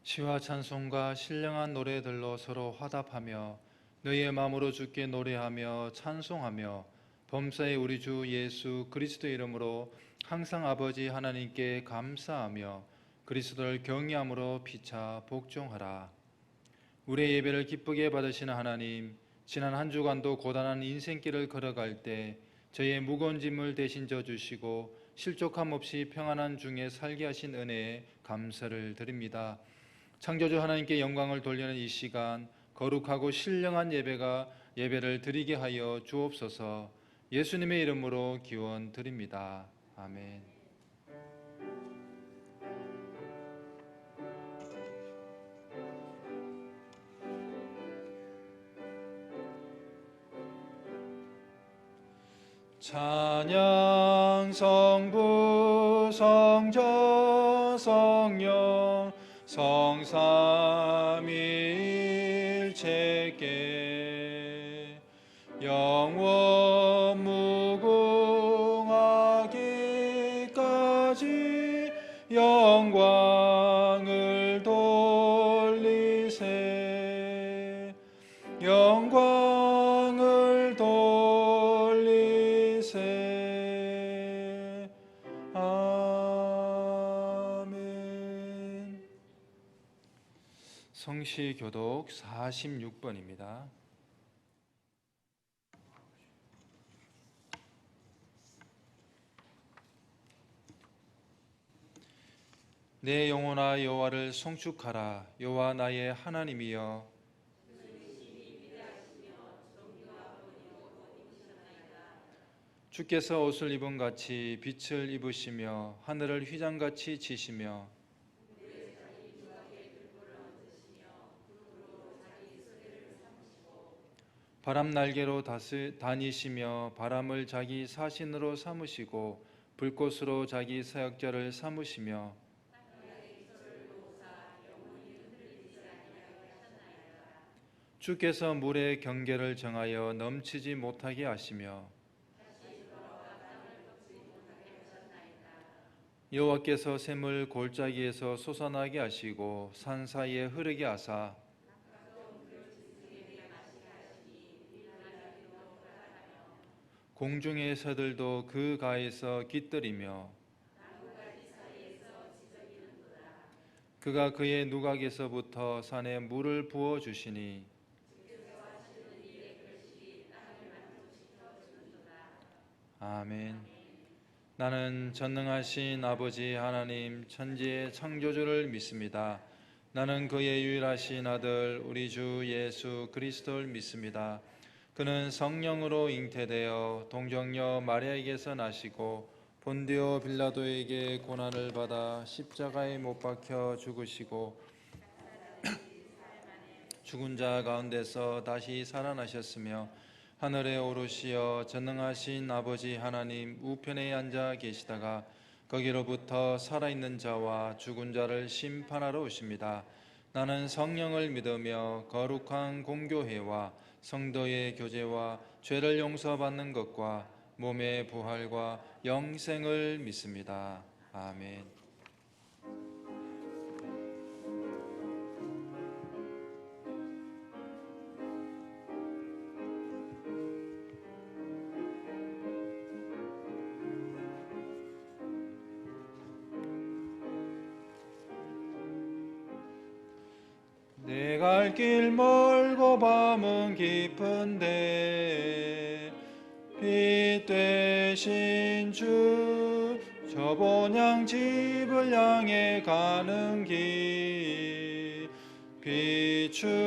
시와 찬송과 신령한 노래들로 서로 화답하며 너희의 마음으로 주께 노래하며 찬송하며 범사의 우리 주 예수 그리스도의 이름으로 항상 아버지 하나님께 감사하며 그리스도를 경외함으로 피차 복종하라. 우리의 예배를 기쁘게 받으시는 하나님, 지난 한 주간도 고단한 인생길을 걸어갈 때 저희의 무거운 짐을 대신 져주시고 실족함 없이 평안한 중에 살게 하신 은혜에 감사를 드립니다. 창조주 하나님께 영광을 돌리는 이 시간, 거룩하고 신령한 예배를 드리게 하여 주옵소서. 예수님의 이름으로 기원 드립니다. 아멘. 찬양 성부 성자 성령 성삼위일체께 영원 무궁하기까지 영광을 돌리세. 영광을 돌리세. 아멘. 성시교독 46번입니다. 내 영혼아 여호와를 송축하라. 여호와 나의 하나님이여, 주께서 옷을 입은 같이 빛을 입으시며 하늘을 휘장같이 지시며 바람 날개로 다니시며 바람을 자기 사신으로 삼으시고 불꽃으로 자기 사역자를 삼으시며 주께서 물의 경계를 정하여 넘치지 못하게 하시며 여호와께서 샘을 골짜기에서 솟아나게 하시고 산 사이에 흐르게 하사 공중의 새들도 그 가에서 깃들이며 그가 그의 누각에서부터 산에 물을 부어 주시니 아멘. 나는 전능하신 아버지 하나님 천지의 창조주를 믿습니다. 나는 그의 유일하신 아들 우리 주 예수 그리스도를 믿습니다. 그는 성령으로 잉태되어 동정녀 마리아에게서 나시고 본디오 빌라도에게 고난을 받아 십자가에 못 박혀 죽으시고 죽은 자 가운데서 다시 살아나셨으며 하늘에 오르시어 전능하신 아버지 하나님 우편에 앉아 계시다가 거기로부터 살아있는 자와 죽은 자를 심판하러 오십니다. 나는 성령을 믿으며 거룩한 공교회와 성도의 교제와 죄를 용서받는 것과 몸의 부활과 영생을 믿습니다. 아멘. 내 갈 길 멀고 밤은 깊은데 빛 되신 주 저 본향 집을 향해 가는 길 비추소서.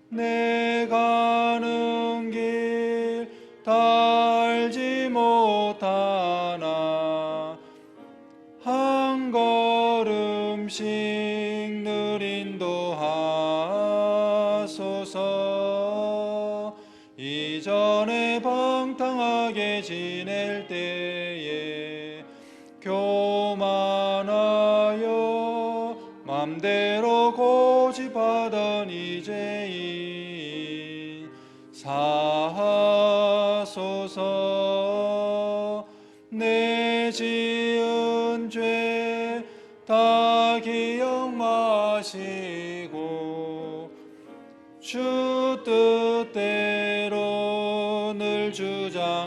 내 가는 길 달지 못하나 한 걸음씩 늘 인도하소서. 이전에 방탕하게 지낼 때에 교만하여 맘대로 고집하던 이제인 사하소서. 내 지은 죄 다 기억 마시고 주 뜻대로 늘 주장하소서.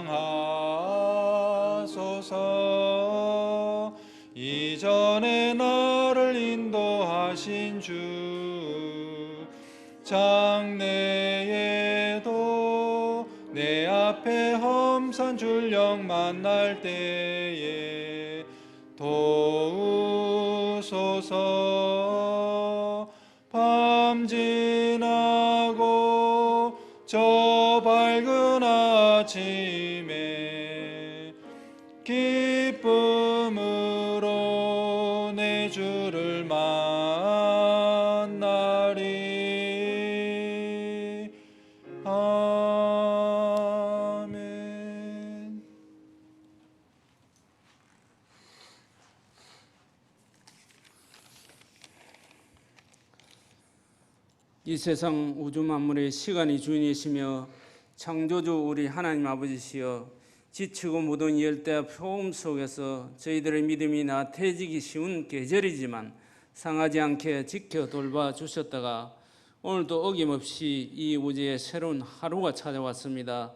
이전에 나를 인도하신 주 장래에도 내 앞에 험산 줄령 만날 때에 도우소서. 밤 지나고 저 밝은 아침에 기쁨으로 내 주를 만나리. 아멘. 이 세상 우주 만물의 시간이 주인이시며 창조주 우리 하나님 아버지시여, 지치고 묻은 열대 표음 속에서 저희들의 믿음이 나태해지기 쉬운 계절이지만 상하지 않게 지켜 돌봐 주셨다가 오늘도 어김없이 이 우주에 새로운 하루가 찾아왔습니다.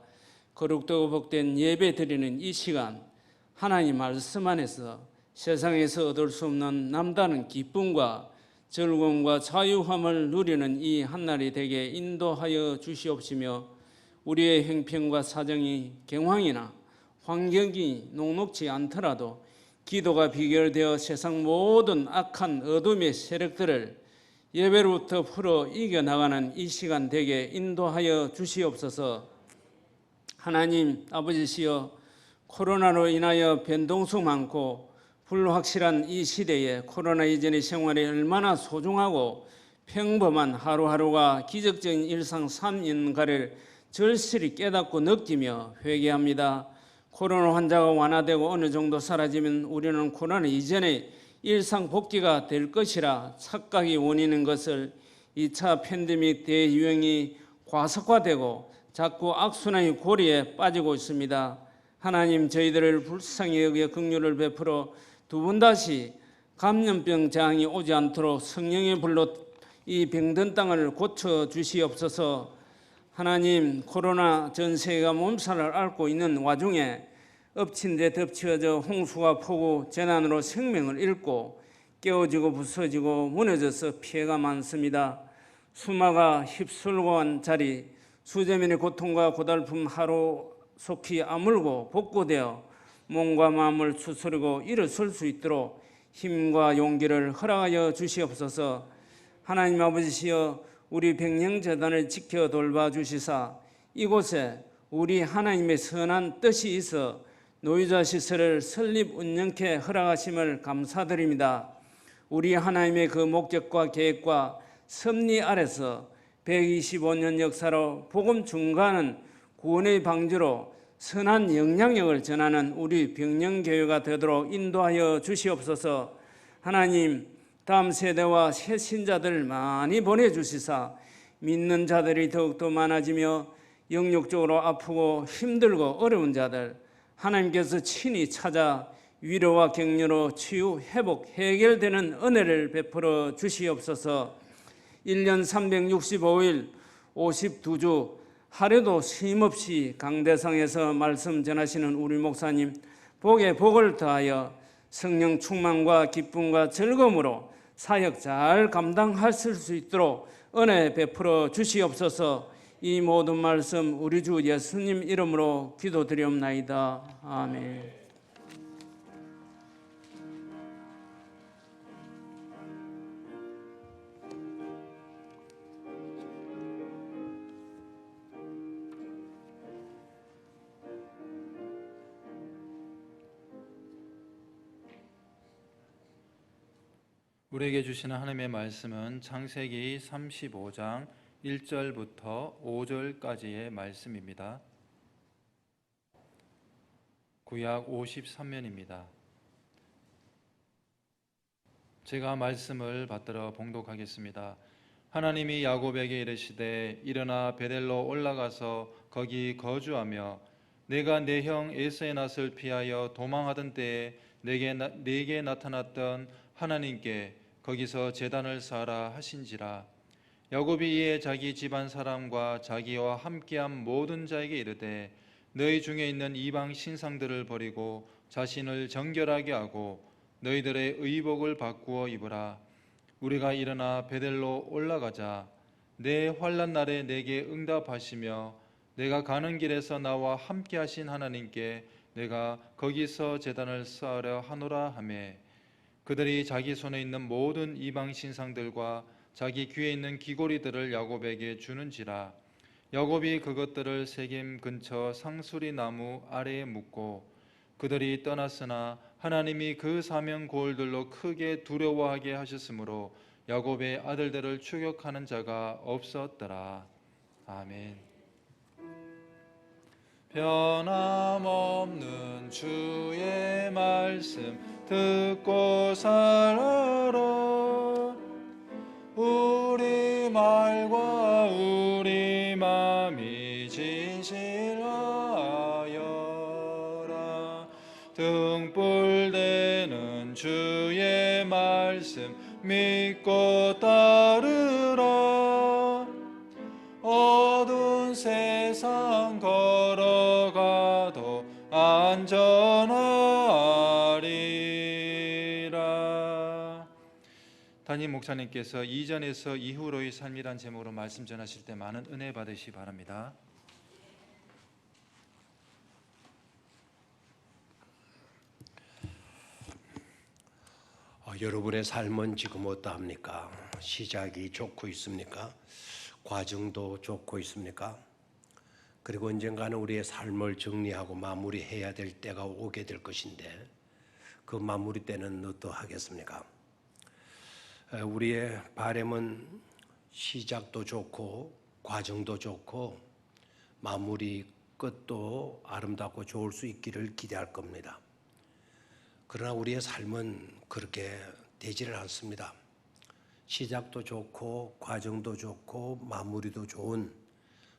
거룩되고 복된 예배 드리는 이 시간, 하나님 말씀 안에서 세상에서 얻을 수 없는 남다른 기쁨과 즐거움과 자유함을 누리는 이 한날이 되게 인도하여 주시옵시며, 우리의 형편과 사정이 경황이나 환경이 녹록지 않더라도 기도가 비결되어 세상 모든 악한 어둠의 세력들을 예배로부터 풀어 이겨나가는 이 시간 되게 인도하여 주시옵소서. 하나님 아버지시여, 코로나로 인하여 변동수 많고 불확실한 이 시대에 코로나 이전의 생활이 얼마나 소중하고 평범한 하루하루가 기적적인 일상 3년가를 절실히 깨닫고 느끼며 회개합니다. 코로나 환자가 완화되고 어느 정도 사라지면 우리는 코로나 이전의 일상 복귀가 될 것이라 착각이 원인인 것을 2차 팬데믹 대유행이 과속화되고 자꾸 악순환의 고리에 빠지고 있습니다. 하나님, 저희들을 불쌍히 여겨 긍휼을 베풀어 두 번 다시 감염병 재앙이 오지 않도록 성령의 불로 이 병든 땅을 고쳐 주시옵소서. 하나님, 코로나 전 세계가 몸살을 앓고 있는 와중에 엎친 데 덮쳐져 홍수와 폭우, 재난으로 생명을 잃고 깨어지고 부서지고 무너져서 피해가 많습니다. 수마가 휩쓸고 간 자리, 수재민의 고통과 고달픔 하루 속히 아물고 복구되어 몸과 마음을 추스르고 일어설 수 있도록 힘과 용기를 허락하여 주시옵소서. 하나님 아버지시여, 우리 백령재단을 지켜 돌봐 주시사 이곳에 우리 하나님의 선한 뜻이 있어 노유자 시설을 설립 운영케 허락하심을 감사드립니다. 우리 하나님의 그 목적과 계획과 섭리 아래서 125년 역사로 복음 증거하는 구원의 방주로 선한 영향력을 전하는 우리 백령교회가 되도록 인도하여 주시옵소서. 하나님, 다음 세대와 새 신자들 많이 보내주시사 믿는 자들이 더욱더 많아지며 영육적으로 아프고 힘들고 어려운 자들 하나님께서 친히 찾아 위로와 격려로 치유, 회복, 해결되는 은혜를 베풀어 주시옵소서. 1년 365일 52주 하루도 쉼없이 강대상에서 말씀 전하시는 우리 목사님, 복에 복을 더하여 성령 충만과 기쁨과 즐거움으로 사역 잘 감당하실 수 있도록 은혜 베풀어 주시옵소서. 이 모든 말씀 우리 주 예수님 이름으로 기도드리옵나이다. 아멘. 우리에게 주시는 하나님의 말씀은 창세기 35장 1절부터 5절까지의 말씀입니다. 구약 53면입니다. 제가 말씀을 받들어 봉독하겠습니다. 하나님이 야곱에게 이르시되 일어나 베델로 올라가서 거기 거주하며 내가 내 형 에서의 낯을 피하여 도망하던 때에 내게 나타났던 하나님께 거기서 제단을 쌓아라 하신지라. 야곱이 이에 자기 집안 사람과 자기와 함께한 모든 자에게 이르되 너희 중에 있는 이방 신상들을 버리고 자신을 정결하게 하고 너희들의 의복을 바꾸어 입으라. 우리가 일어나 베델로 올라가자. 내 환난 날에 내게 응답하시며 내가 가는 길에서 나와 함께 하신 하나님께 내가 거기서 제단을 쌓으려 하노라 하매 그들이 자기 손에 있는 모든 이방 신상들과 자기 귀에 있는 귀고리들을 야곱에게 주는지라. 야곱이 그것들을 세겜 근처 상수리 나무 아래에 묻고 그들이 떠났으나 하나님이 그 사명 고을들로 크게 두려워하게 하셨으므로 야곱의 아들들을 추격하는 자가 없었더라. 아멘. 변함없는 주의 말씀 듣고 살아라. 우리 말과 우리 맘이 진실하여라. 등불되는 주의 말씀 믿고 따르라. 어두운 세상 걸어가도 안전하리라. 담임 목사님께서 이전에서 이후로의 삶이란 제목으로 말씀 전하실 때 많은 은혜 받으시기 바랍니다. 여러분의 삶은 지금 어떠합니까? 시작이 좋고 있습니까? 과정도 좋고 있습니까? 그리고 언젠가는 우리의 삶을 정리하고 마무리해야 될 때가 오게 될 것인데 그 마무리 때는 어떠하겠습니까? 우리의 바람은 시작도 좋고 과정도 좋고 마무리 끝도 아름답고 좋을 수 있기를 기대할 겁니다. 그러나 우리의 삶은 그렇게 되지를 않습니다. 시작도 좋고 과정도 좋고 마무리도 좋은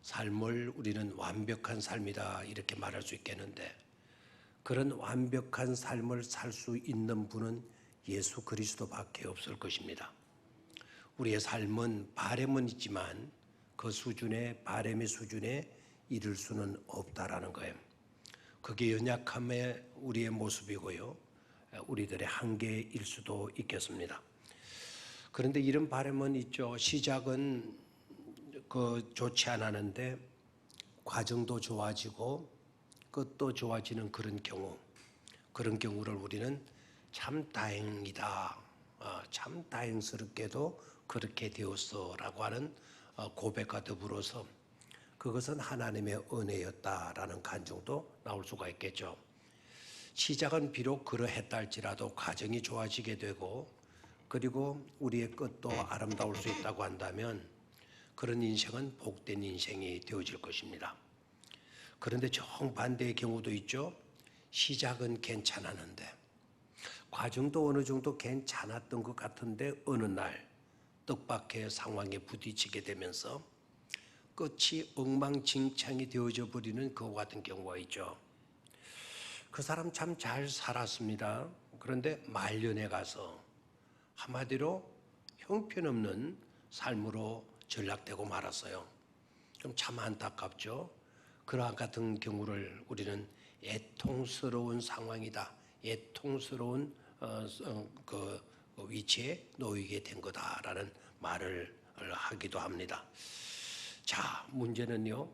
삶을 우리는 완벽한 삶이다 이렇게 말할 수 있겠는데 그런 완벽한 삶을 살 수 있는 분은 예수 그리스도밖에 없을 것입니다. 우리의 삶은 바람은 있지만 그 수준의 바람의 수준에 이를 수는 없다라는 거예요. 그게 연약함의 우리의 모습이고요. 우리들의 한계일 수도 있겠습니다. 그런데 이런 바람은 있죠. 시작은 좋지 않았는데 과정도 좋아지고 끝도 좋아지는 그런 경우를 우리는 참 다행이다, 참 다행스럽게도 그렇게 되었어라고 하는 고백과 더불어서 그것은 하나님의 은혜였다라는 간증도 나올 수가 있겠죠. 시작은 비록 그러했다 할지라도 과정이 좋아지게 되고 그리고 우리의 끝도 아름다울 수 있다고 한다면 그런 인생은 복된 인생이 되어질 것입니다. 그런데 정반대의 경우도 있죠. 시작은 괜찮았는데 과정도 어느 정도 괜찮았던 것 같은데 어느 날 뜻밖의 상황에 부딪히게 되면서 끝이 엉망진창이 되어져 버리는 그와 같은 경우가 있죠. 그 사람 참 잘 살았습니다. 그런데 말년에 가서 한마디로 형편없는 삶으로 전락되고 말았어요. 그럼 참 안타깝죠. 그러한 같은 경우를 우리는 애통스러운 상황이다, 애통스러운 그 위치에 놓이게 된 거다라는 말을 하기도 합니다. 자, 문제는요,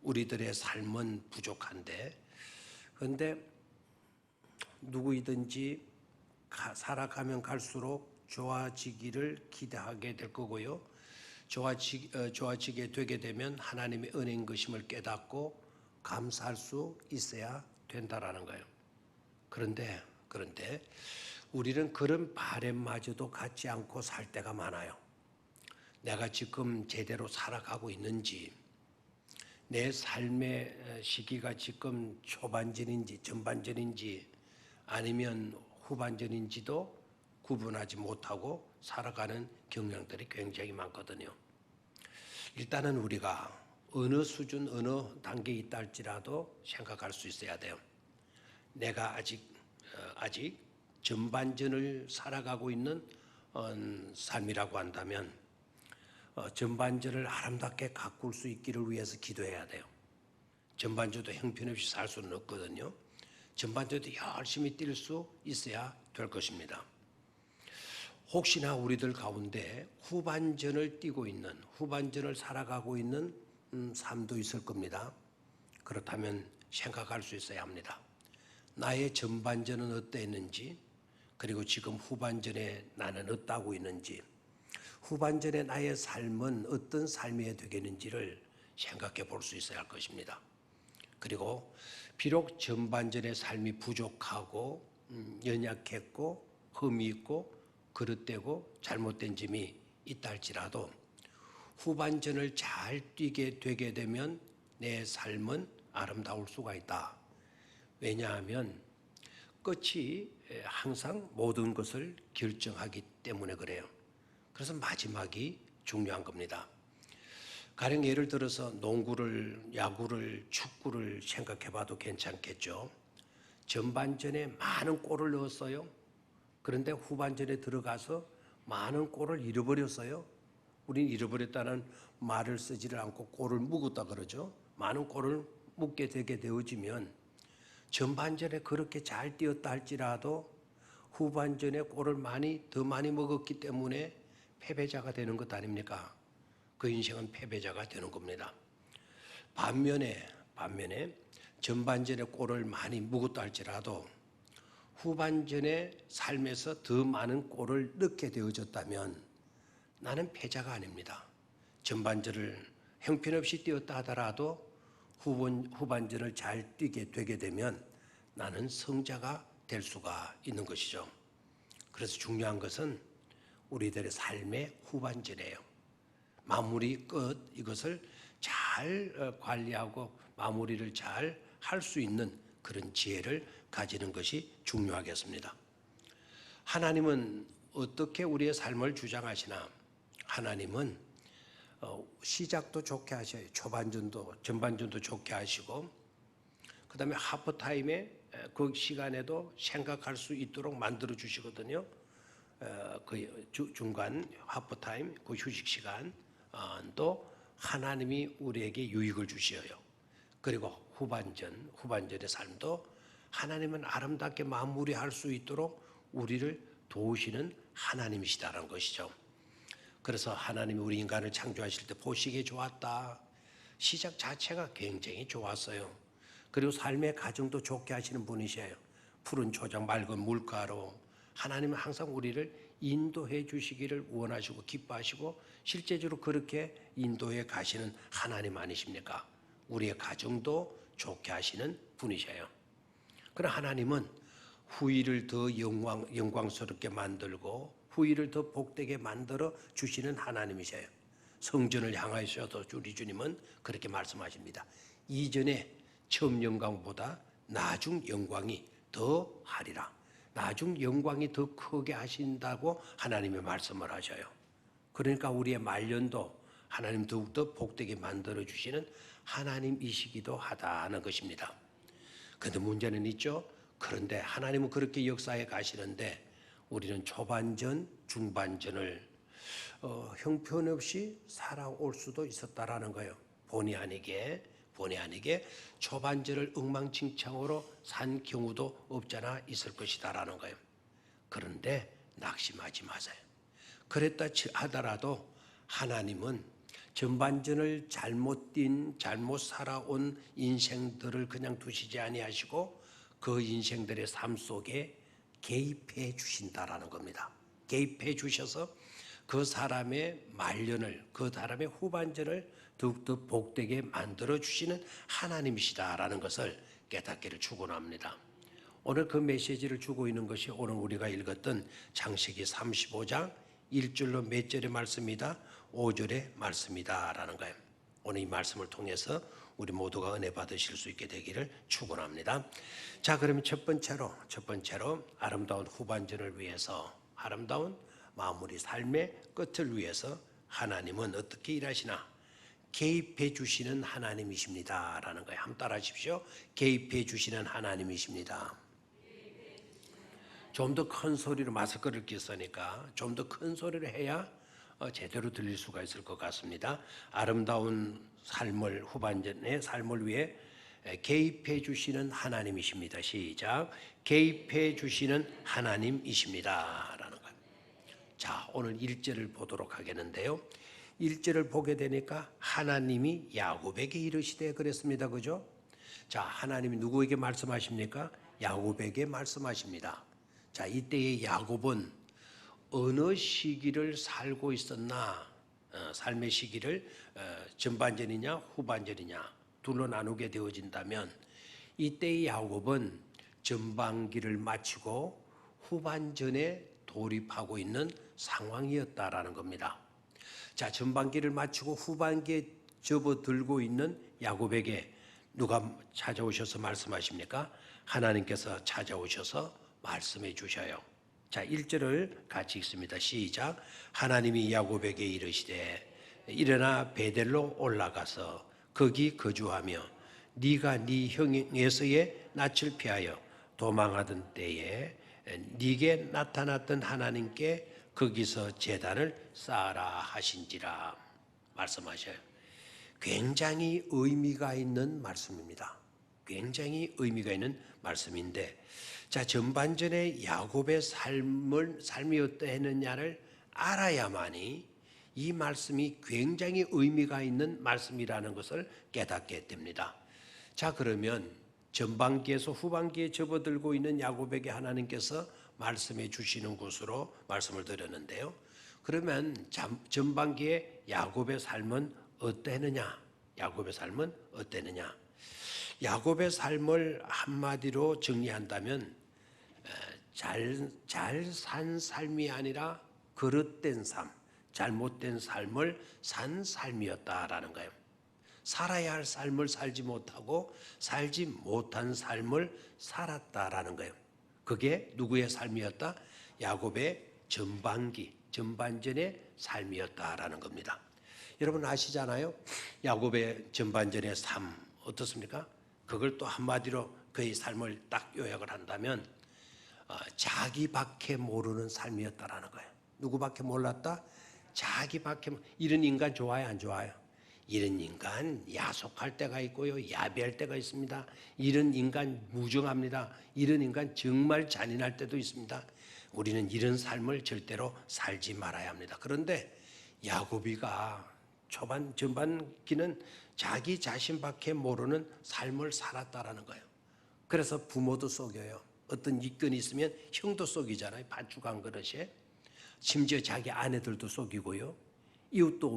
우리들의 삶은 부족한데 그런데 누구이든지 살아가면 갈수록 좋아지기를 기대하게 될 거고요. 좋아지게 되게 되면 하나님의 은혜인 것임을 깨닫고 감사할 수 있어야 된다라는 거예요. 그런데 우리는 그런 바람마저도 갖지 않고 살 때가 많아요. 내가 지금 제대로 살아가고 있는지, 내 삶의 시기가 지금 초반전인지 전반전인지 아니면 후반전인지도 구분하지 못하고 살아가는 경향들이 굉장히 많거든요. 일단은 우리가 어느 수준, 어느 단계에 있다 할지라도 생각할 수 있어야 돼요. 내가 아직 아직 전반전을 살아가고 있는 삶이라고 한다면 전반전을 아름답게 가꿀 수 있기를 위해서 기도해야 돼요. 전반전도 형편없이 살 수는 없거든요. 전반전도 열심히 뛸 수 있어야 될 것입니다. 혹시나 우리들 가운데 후반전을 뛰고 있는, 후반전을 살아가고 있는 삶도 있을 겁니다. 그렇다면 생각할 수 있어야 합니다. 나의 전반전은 어땠는지, 그리고 지금 후반전에 나는 어떠하고 있는지, 후반전에 나의 삶은 어떤 삶이 되겠는지를 생각해 볼 수 있어야 할 것입니다. 그리고 비록 전반전의 삶이 부족하고 연약했고 흠이 있고 그릇되고 잘못된 점이 있다 할지라도 후반전을 잘 뛰게 되게 되면 내 삶은 아름다울 수가 있다. 왜냐하면 끝이 항상 모든 것을 결정하기 때문에 그래요. 그래서 마지막이 중요한 겁니다. 가령 예를 들어서 농구를, 야구를, 축구를 생각해 봐도 괜찮겠죠. 전반전에 많은 골을 넣었어요. 그런데 후반전에 들어가서 많은 골을 잃어버렸어요. 우린 잃어버렸다는 말을 쓰지를 않고 골을 묵었다 그러죠. 많은 골을 묵게 되게 되어지면 전반전에 그렇게 잘 뛰었다 할지라도 후반전에 골을 더 많이 먹었기 때문에 패배자가 되는 것 아닙니까? 그 인생은 패배자가 되는 겁니다. 반면에 전반전에 골을 많이 묵었다 할지라도 후반전에 삶에서 더 많은 골을 넣게 되어졌다면 나는 패자가 아닙니다. 전반전을 형편없이 뛰었다 하더라도 후반전을 잘 뛰게 되게 되면 나는 성자가 될 수가 있는 것이죠. 그래서 중요한 것은 우리들의 삶의 후반전이에요. 마무리 끝 이것을 잘 관리하고 마무리를 잘 할 수 있는 그런 지혜를 가지는 것이 중요하겠습니다. 하나님은 어떻게 우리의 삶을 주장하시나? 하나님은 시작도 좋게 하셔요. 초반전도 전반전도 좋게 하시고 그 다음에 하프타임에 그 시간에도 생각할 수 있도록 만들어 주시거든요. 그 중간 하프타임 그 휴식 시간 또 하나님이 우리에게 유익을 주셔요. 그리고 후반전의 삶도 하나님은 아름답게 마무리할 수 있도록 우리를 도우시는 하나님이시다라는 것이죠. 그래서 하나님이 우리 인간을 창조하실 때 보시기에 좋았다. 시작 자체가 굉장히 좋았어요. 그리고 삶의 가정도 좋게 하시는 분이셔요. 푸른 초장, 맑은 물가로 하나님은 항상 우리를 인도해 주시기를 원하시고 기뻐하시고 실제적으로 그렇게 인도해 가시는 하나님 아니십니까? 우리의 가정도 좋게 하시는 분이셔요. 그러나 하나님은 후일을 더 영광스럽게 만들고 후일을 더 복되게 만들어 주시는 하나님이셔요. 성전을 향하여서도 우리 주님은 그렇게 말씀하십니다. 이전에 처음 영광보다 나중 영광이 더 하리라. 나중 영광이 더 크게 하신다고 하나님이 말씀을 하셔요. 그러니까 우리의 말년도 하나님 더욱더 복되게 만들어 주시는 하나님이시기도 하다는 것입니다. 그런데 문제는 있죠. 그런데 하나님은 그렇게 역사해 가시는데 우리는 초반전, 중반전을 형편없이 살아올 수도 있었다라는 거예요. 본의 아니게 초반전을 엉망진창으로 산 경우도 없잖아 있을 것이다라는 거예요. 그런데 낙심하지 마세요. 그랬다 하더라도 하나님은 전반전을 잘못 살아온 인생들을 그냥 두시지 아니하시고 그 인생들의 삶 속에 개입해 주신다라는 겁니다. 개입해 주셔서 그 사람의 말년을, 그 사람의 후반전을 더욱더 복되게 만들어 주시는 하나님이시다라는 것을 깨닫기를 축원합니다. 오늘 그 메시지를 주고 있는 것이 오늘 우리가 읽었던 창세기 35장 1절로 몇 절의 말씀이다? 5절의 말씀이다라는 거예요. 오늘 이 말씀을 통해서 우리 모두가 은혜 받으실 수 있게 되기를 축원합니다. 자, 그러면 첫 번째로 아름다운 후반전을 위해서, 아름다운 마무리 삶의 끝을 위해서 하나님은 어떻게 일하시나? 개입해 주시는 하나님이십니다라는 거예요. 한번 따라 하십시오. 개입해 주시는 하나님이십니다. 좀 더 큰 소리로 마스크를 꼈으니까 좀 더 큰 소리로 해야 제대로 들릴 수가 있을 것 같습니다. 아름다운 삶을 후반전의 삶을 위해 개입해 주시는 하나님이십니다. 시작. 개입해 주시는 하나님이십니다. 라는 것. 자, 오늘 1절을 보도록 하겠는데요. 1절을 보게 되니까 하나님이 야곱에게 이르시되 그랬습니다. 그죠? 자, 하나님이 누구에게 말씀하십니까? 야곱에게 말씀하십니다. 자, 이때의 야곱은 어느 시기를 살고 있었나? 삶의 시기를 전반전이냐 후반전이냐 둘로 나누게 되어진다면 이때의 야곱은 전반기를 마치고 후반전에 돌입하고 있는 상황이었다라는 겁니다. 자, 전반기를 마치고 후반기에 접어들고 있는 야곱에게 누가 찾아오셔서 말씀하십니까? 하나님께서 찾아오셔서 말씀해 주셔요. 자, 1절을 같이 읽습니다. 시작. 하나님이 야곱에게 이르시되 일어나 베델로 올라가서 거기 거주하며 네가 네 형에서의 낯을 피하여 도망하던 때에 네게 나타났던 하나님께 거기서 제단을 쌓아라 하신지라 말씀하셔요. 굉장히 의미가 있는 말씀입니다. 굉장히 의미가 있는 말씀인데, 자, 전반전에 야곱의 삶이 어떠했느냐를 알아야만이 이 말씀이 굉장히 의미가 있는 말씀이라는 것을 깨닫게 됩니다. 자, 그러면 전반기에서 후반기에 접어들고 있는 야곱에게 하나님께서 말씀해 주시는 것으로 말씀을 드렸는데요. 그러면 전반기에 야곱의 삶은 어땠느냐? 야곱의 삶은 어땠느냐? 야곱의 삶을 한마디로 정리한다면 잘 산 삶이 아니라 그릇된 삶, 잘못된 삶을 산 삶이었다라는 거예요. 살아야 할 삶을 살지 못하고 살지 못한 삶을 살았다라는 거예요. 그게 누구의 삶이었다? 야곱의 전반전의 삶이었다라는 겁니다. 여러분 아시잖아요. 야곱의 전반전의 삶 어떻습니까? 그걸 또 한마디로 그의 삶을 딱 요약을 한다면 자기밖에 모르는 삶이었다라는 거예요. 누구밖에 몰랐다? 자기밖에. 이런 인간 좋아요, 안 좋아요? 이런 인간 야속할 때가 있고요, 야비할 때가 있습니다. 이런 인간 무정합니다. 이런 인간 정말 잔인할 때도 있습니다. 우리는 이런 삶을 절대로 살지 말아야 합니다. 그런데 야곱이가 전반기는 자기 자신밖에 모르는 삶을 살았다라는 거예요. 그래서 부모도 속여요. 어떤 이건이 있으면 형도 속이잖아요. 반죽한 그릇에. 심지어 자기 아내들도 속이고요. 이웃도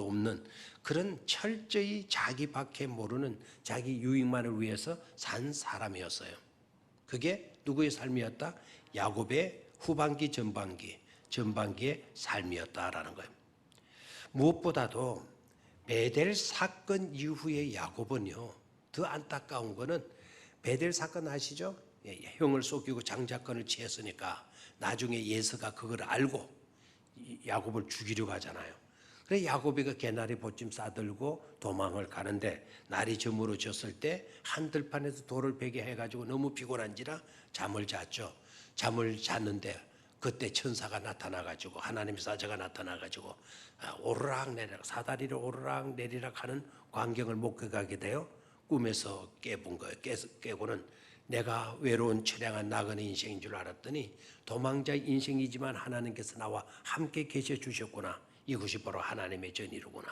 없는 그런 철저히 자기밖에 모르는 자기 유익만을 위해서 산 사람이었어요. 그게 누구의 삶이었다? 야곱의 후반기 전반기의 삶이었다라는 거예요. 무엇보다도 베델 사건 이후의 야곱은요, 더 안타까운 거는 베델 사건 아시죠? 형을 속이고 장자권을 취했으니까 나중에 예서가 그걸 알고 야곱을 죽이려고 하잖아요. 그래 야곱이가 개나리 보침 싸들고 도망을 가는데 날이 저물어졌을 때 한들판에서 돌을 베게 해가지고 너무 피곤한지라 잠을 잤죠. 잠을 잤는데 그때 천사가 나타나가지고 하나님 사자가 나타나가지고 오르락 내리락 사다리를 오르락 내리락 하는 광경을 목격하게 돼요. 꿈에서 깨본 거예요. 깨고는 내가 외로운 처량한 나그네 인생인 줄 알았더니 도망자 인생이지만 하나님께서 나와 함께 계셔 주셨구나. 이것이 바로 하나님의 전이로구나.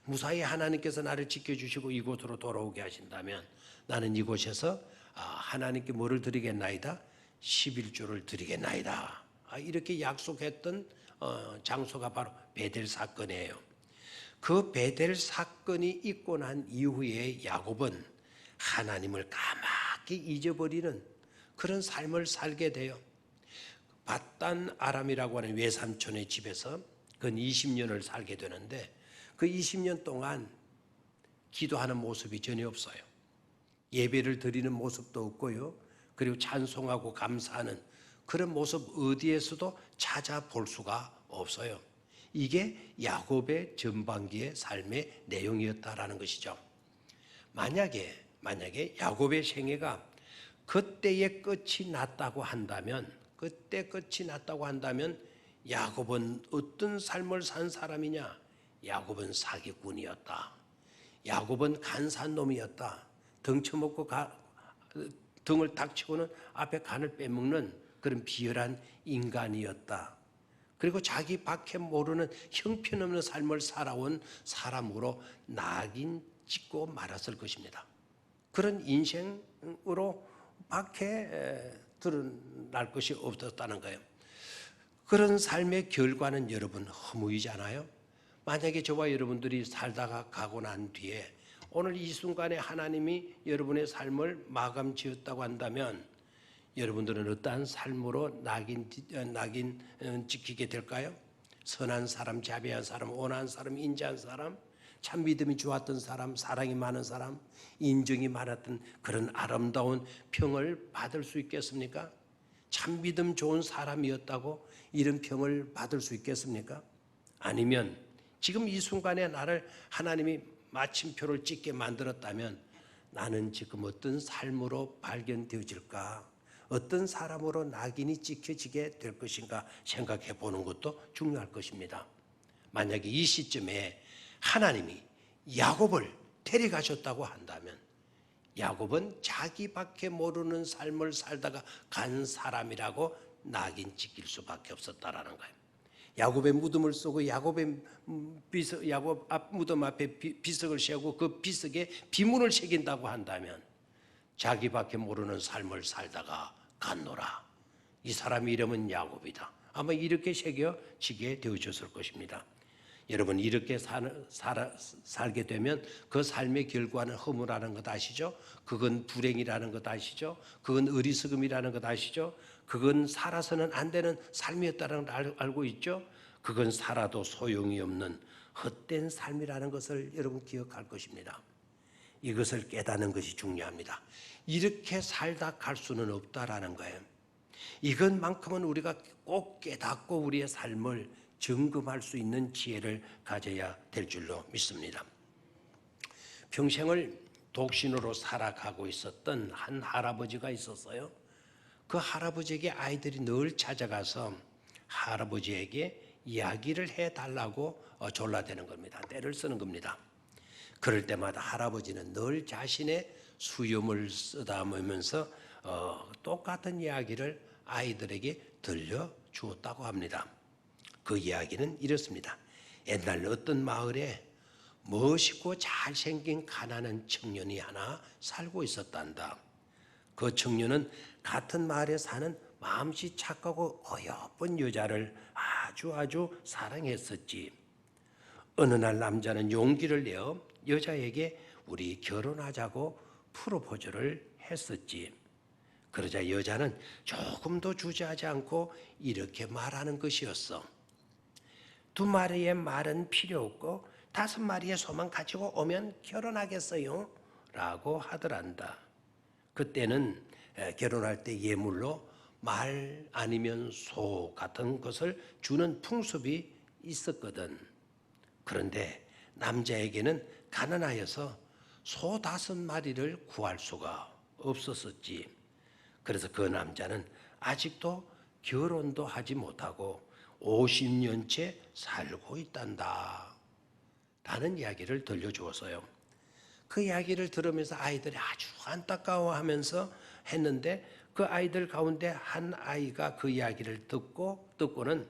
무사히 하나님께서 나를 지켜주시고 이곳으로 돌아오게 하신다면 나는 이곳에서 하나님께 뭐를 드리겠나이다? 11조를 드리겠나이다. 이렇게 약속했던 장소가 바로 베델 사건이에요. 그 베델 사건이 있고 난 이후에 야곱은 하나님을 까맣게 잊어버리는 그런 삶을 살게 돼요. 밧단 아람이라고 하는 외삼촌의 집에서 근 20년을 살게 되는데 그 20년 동안 기도하는 모습이 전혀 없어요. 예배를 드리는 모습도 없고요. 그리고 찬송하고 감사하는 그런 모습 어디에서도 찾아볼 수가 없어요. 이게 야곱의 전반기의 삶의 내용이었다라는 것이죠. 만약에 야곱의 생애가 그때의 끝이 났다고 한다면, 그때 끝이 났다고 한다면 야곱은 어떤 삶을 산 사람이냐? 야곱은 사기꾼이었다. 야곱은 간사한 놈이었다. 덩쳐먹고 등을 닥치고는 앞에 간을 빼먹는 그런 비열한 인간이었다. 그리고 자기 밖에 모르는 형편없는 삶을 살아온 사람으로 낙인 찍고 말았을 것입니다. 그런 인생으로 밖에 드러날 것이 없었다는 거예요. 그런 삶의 결과는 여러분 허무이잖아요. 만약에 저와 여러분들이 살다가 가고 난 뒤에 오늘 이 순간에 하나님이 여러분의 삶을 마감 지었다고 한다면 여러분들은 어떠한 삶으로 낙인 찍히게 될까요? 선한 사람, 자비한 사람, 온화한 사람, 인자한 사람, 참 믿음이 좋았던 사람, 사랑이 많은 사람, 인정이 많았던 그런 아름다운 평을 받을 수 있겠습니까? 참 믿음 좋은 사람이었다고 이런 평을 받을 수 있겠습니까? 아니면 지금 이 순간에 나를 하나님이 마침표를 찍게 만들었다면 나는 지금 어떤 삶으로 발견되어질까? 어떤 사람으로 낙인이 찍혀지게 될 것인가 생각해 보는 것도 중요할 것입니다. 만약에 이 시점에 하나님이 야곱을 데려가셨다고 한다면 야곱은 자기밖에 모르는 삶을 살다가 간 사람이라고 낙인 찍힐 수밖에 없었다라는 거예요. 야곱의 무덤을 쏘고 야곱 앞 무덤 앞에 비석을 세우고 그 비석에 비문을 새긴다고 한다면 자기밖에 모르는 삶을 살다가 갔노라. 이 사람 이름은 야곱이다. 아마 이렇게 새겨지게 되어졌을 것입니다. 여러분 이렇게 살게 되면 그 삶의 결과는 허무라는 것 아시죠? 그건 불행이라는 것 아시죠? 그건 어리석음이라는 것 아시죠? 그건 살아서는 안 되는 삶이었다는 걸 알고 있죠? 그건 살아도 소용이 없는 헛된 삶이라는 것을 여러분 기억할 것입니다. 이것을 깨닫는 것이 중요합니다. 이렇게 살다 갈 수는 없다라는 거예요. 이것만큼은 우리가 꼭 깨닫고 우리의 삶을 점검할 수 있는 지혜를 가져야 될 줄로 믿습니다. 평생을 독신으로 살아가고 있었던 한 할아버지가 있었어요. 그 할아버지에게 아이들이 늘 찾아가서 할아버지에게 이야기를 해달라고 졸라대는 겁니다. 떼를 쓰는 겁니다. 그럴 때마다 할아버지는 늘 자신의 수염을 쓰다보면서 똑같은 이야기를 아이들에게 들려주었다고 합니다. 그 이야기는 이렇습니다. 옛날 어떤 마을에 멋있고 잘생긴 가난한 청년이 하나 살고 있었단다. 그 청년은 같은 마을에 사는 마음씨 착하고 어여쁜 여자를 아주 사랑했었지. 어느 날 남자는 용기를 내어 여자에게 우리 결혼하자고 프로포즈를 했었지. 그러자 여자는 조금도 주저하지 않고 이렇게 말하는 것이었어. 2마리의 말은 필요 없고 5마리의 소만 가지고 오면 결혼하겠어요 라고 하더란다. 그때는 결혼할 때 예물로 말 아니면 소 같은 것을 주는 풍습이 있었거든. 그런데 남자에게는 가난하여서 소 5마리를 구할 수가 없었었지. 그래서 그 남자는 아직도 결혼도 하지 못하고 50년째 살고 있단다 라는 이야기를 들려주었어요. 그 이야기를 들으면서 아이들이 아주 안타까워하면서 했는데 그 아이들 가운데 한 아이가 그 이야기를 듣고는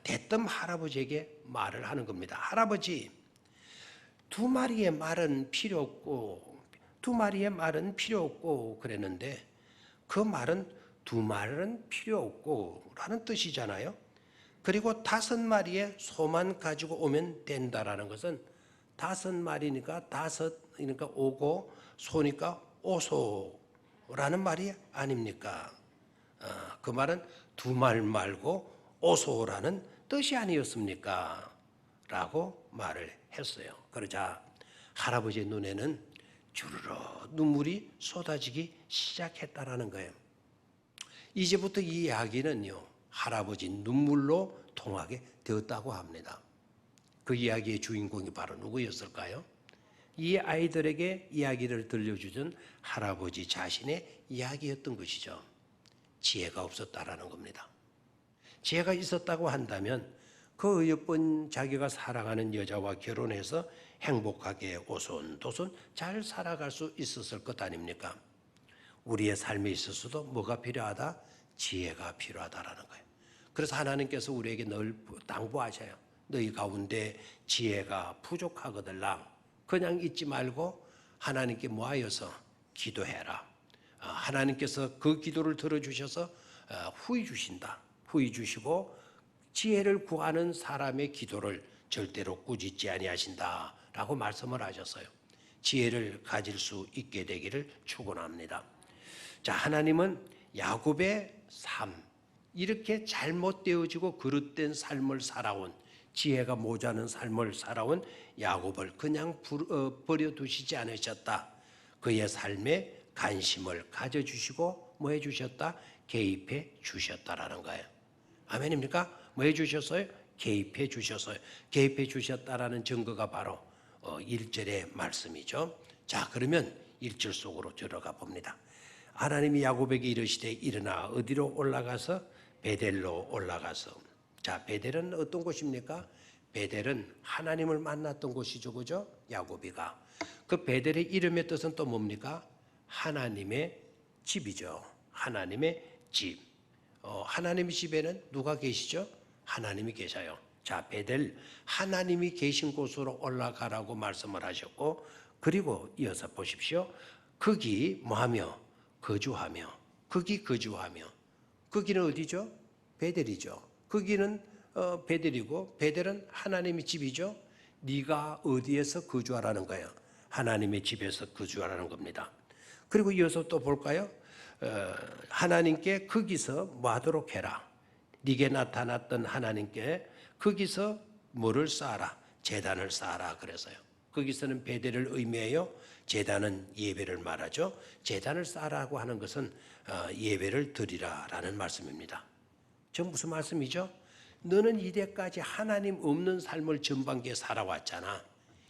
대뜸 할아버지에게 말을 하는 겁니다. 할아버지, 2마리의 말은 필요 없고 그랬는데 그 말은 2말은 필요 없고 라는 뜻이잖아요. 그리고 5마리의 소만 가지고 오면 된다라는 것은 5마리니까 5이니까 오고 소니까 오소라는 말이 아닙니까? 그 말은 2말 말고 오소라는 뜻이 아니었습니까? 라고 말을 했어요. 그러자 할아버지의 눈에는 주르르 눈물이 쏟아지기 시작했다라는 거예요. 이제부터 이 이야기는요, 할아버지 눈물로 통하게 되었다고 합니다. 그 이야기의 주인공이 바로 누구였을까요? 이 아이들에게 이야기를 들려주던 할아버지 자신의 이야기였던 것이죠. 지혜가 없었다라는 겁니다. 지혜가 있었다고 한다면 그 어여쁜 자기가 사랑하는 여자와 결혼해서 행복하게 오손도손 잘 살아갈 수 있었을 것 아닙니까? 우리의 삶에 있어서도 뭐가 필요하다? 지혜가 필요하다라는 거예요. 그래서 하나님께서 우리에게 늘 당부하셔요. 너희 가운데 지혜가 부족하거들랑 그냥 잊지 말고 하나님께 모하여서 기도해라. 하나님께서 그 기도를 들어주셔서 후히 주신다. 후히 주시고 지혜를 구하는 사람의 기도를 절대로 꾸짖지 아니하신다라고 말씀을 하셨어요. 지혜를 가질 수 있게 되기를 축원합니다. 자, 하나님은 야곱의 삶, 이렇게 잘못되어지고 그릇된 삶을 살아온, 지혜가 모자는 삶을 살아온 야곱을 그냥 버려두시지 않으셨다. 그의 삶에 관심을 가져주시고 뭐 해주셨다? 개입해 주셨다라는 거예요. 아멘입니까? 뭐 해주셨어요? 개입해 주셨어요. 개입해 주셨다라는 증거가 바로 1절의 말씀이죠. 자, 그러면 1절 속으로 들어가 봅니다. 하나님이 야곱에게 이르시되 일어나 어디로 올라가서 베델로 올라가서. 자, 베델은 어떤 곳입니까? 베델은 하나님을 만났던 곳이죠, 그죠? 야곱이가. 그 베델의 이름의 뜻은 또 뭡니까? 하나님의 집이죠. 하나님의 집. 하나님의 집에는 누가 계시죠? 하나님이 계셔요. 자, 베델, 하나님이 계신 곳으로 올라가라고 말씀을 하셨고, 그리고 이어서 보십시오. 거기 뭐하며? 거주하며. 거기 거주하며. 거기는 어디죠? 베델이죠. 거기는 베델이고, 베델은 하나님의 집이죠. 네가 어디에서 거주하라는 거예요? 하나님의 집에서 거주하라는 겁니다. 그리고 이어서 또 볼까요? 하나님께 거기서 뭐 하도록 해라. 네게 나타났던 하나님께 거기서 뭐를 쌓아라? 제단을 쌓아라 그래서요. 거기서는 베델을 의미해요. 제단은 예배를 말하죠. 제단을 쌓아라고 하는 것은 예배를 드리라라는 말씀입니다. 저 무슨 말씀이죠? 너는 이때까지 하나님 없는 삶을 전반기에 살아왔잖아.